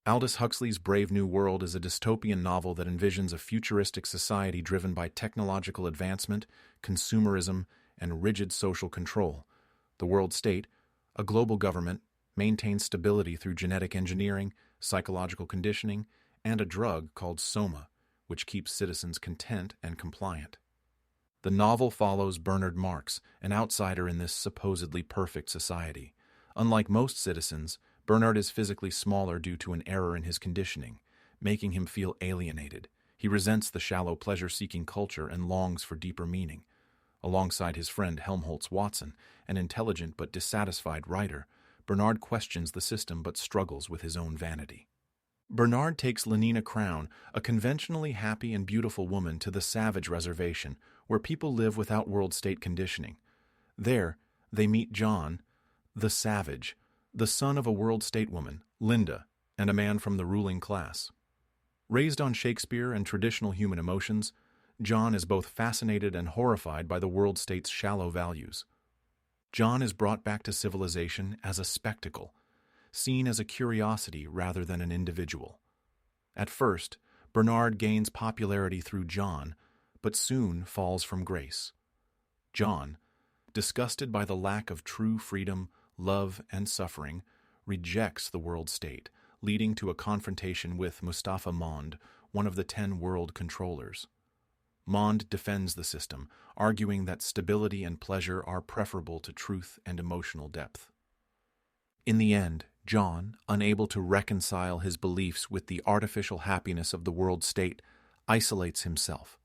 Aldous Huxley's Brave New World is a dystopian novel that envisions a futuristic society driven by technological advancement, consumerism, and rigid social control. The world state, a global government, maintains stability through genetic engineering, psychological conditioning, and a drug called soma, which keeps citizens content and compliant. The novel follows Bernard Marx, an outsider in this supposedly perfect society. Unlike most citizens, Bernard is physically smaller due to an error in his conditioning, making him feel alienated. He resents the shallow pleasure-seeking culture and longs for deeper meaning. Alongside his friend Helmholtz Watson, an intelligent but dissatisfied writer, Bernard questions the system but struggles with his own vanity. Bernard takes Lenina Crown, a conventionally happy and beautiful woman, to the Savage Reservation, where people live without world-state conditioning. There, they meet John, the Savage, the son of a world-state woman, Linda, and a man from the ruling class. Raised on Shakespeare and traditional human emotions, John is both fascinated and horrified by the world-state's shallow values. John is brought back to civilization as a spectacle, seen as a curiosity rather than an individual. At first, Bernard gains popularity through John, but soon falls from grace. John, disgusted by the lack of true freedom, love, and suffering, rejects the world state, leading to a confrontation with Mustafa Mond, one of the 10 world controllers. Mond defends the system, arguing that stability and pleasure are preferable to truth and emotional depth. In the end, John, unable to reconcile his beliefs with the artificial happiness of the world state, isolates himself.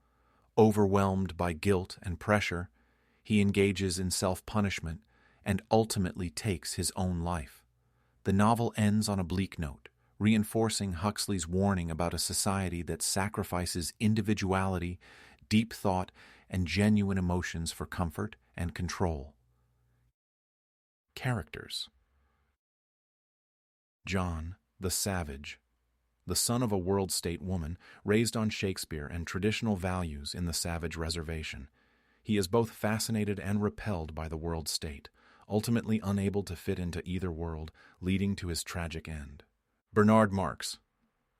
Overwhelmed by guilt and pressure, he engages in self-punishment and ultimately takes his own life. The novel ends on a bleak note, reinforcing Huxley's warning about a society that sacrifices individuality, deep thought, and genuine emotions for comfort and control. Characters: John, the Savage, the son of a world-state woman, raised on Shakespeare and traditional values in the Savage Reservation. He is both fascinated and repelled by the world state, ultimately unable to fit into either world, leading to his tragic end. Bernard Marx,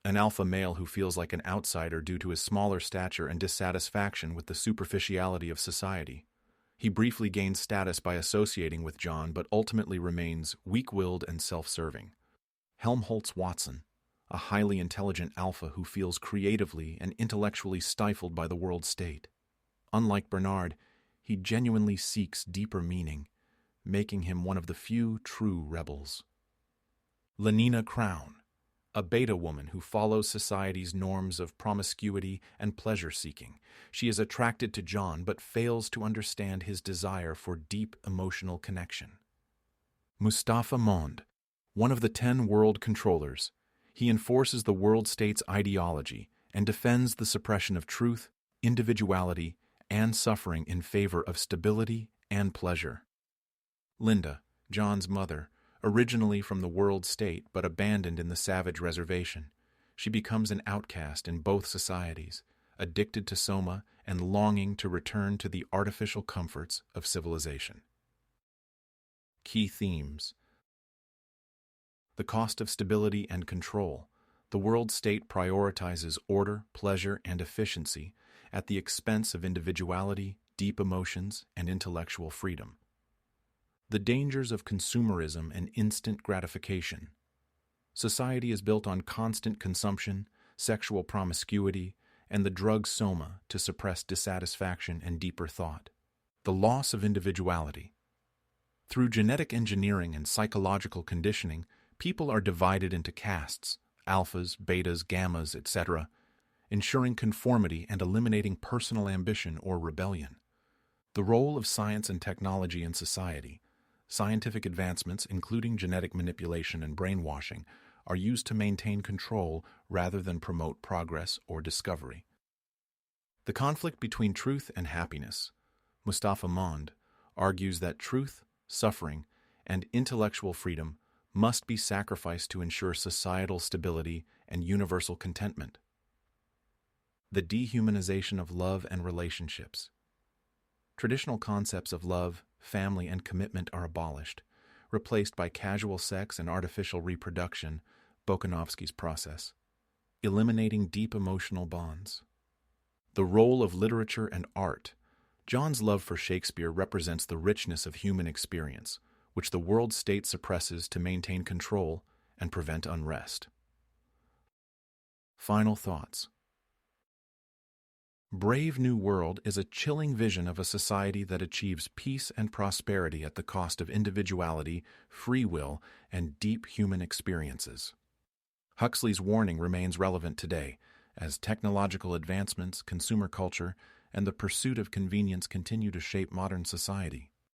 an alpha male who feels like an outsider due to his smaller stature and dissatisfaction with the superficiality of society. He briefly gains status by associating with John, but ultimately remains weak-willed and self-serving. Helmholtz Watson, a highly intelligent alpha who feels creatively and intellectually stifled by the world state. Unlike Bernard, he genuinely seeks deeper meaning, making him one of the few true rebels. Lenina Crown, a beta woman who follows society's norms of promiscuity and pleasure-seeking. She is attracted to John but fails to understand his desire for deep emotional connection. Mustafa Mond, one of the 10 world controllers. He enforces the world state's ideology and defends the suppression of truth, individuality, and suffering in favor of stability and pleasure. Linda, John's mother, originally from the world state but abandoned in the Savage Reservation. She becomes an outcast in both societies, addicted to soma and longing to return to the artificial comforts of civilization. Key themes: the cost of stability and control. The world state prioritizes order, pleasure, and efficiency at the expense of individuality, deep emotions, and intellectual freedom. The dangers of consumerism and instant gratification. Society is built on constant consumption, sexual promiscuity, and the drug soma to suppress dissatisfaction and deeper thought. The loss of individuality. Through genetic engineering and psychological conditioning, people are divided into castes, alphas, betas, gammas, etc., ensuring conformity and eliminating personal ambition or rebellion. The role of science and technology in society. Scientific advancements, including genetic manipulation and brainwashing, are used to maintain control rather than promote progress or discovery. The conflict between truth and happiness. Mustafa Mond argues that truth, suffering, and intellectual freedom must be sacrificed to ensure societal stability and universal contentment. The dehumanization of love and relationships. Traditional concepts of love, family, and commitment are abolished, replaced by casual sex and artificial reproduction, Bokanovsky's process, eliminating deep emotional bonds. The role of literature and art. John's love for Shakespeare represents the richness of human experience, which the world state suppresses to maintain control and prevent unrest. Final thoughts. Brave New World is a chilling vision of a society that achieves peace and prosperity at the cost of individuality, free will, and deep human experiences. Huxley's warning remains relevant today, as technological advancements, consumer culture, and the pursuit of convenience continue to shape modern society.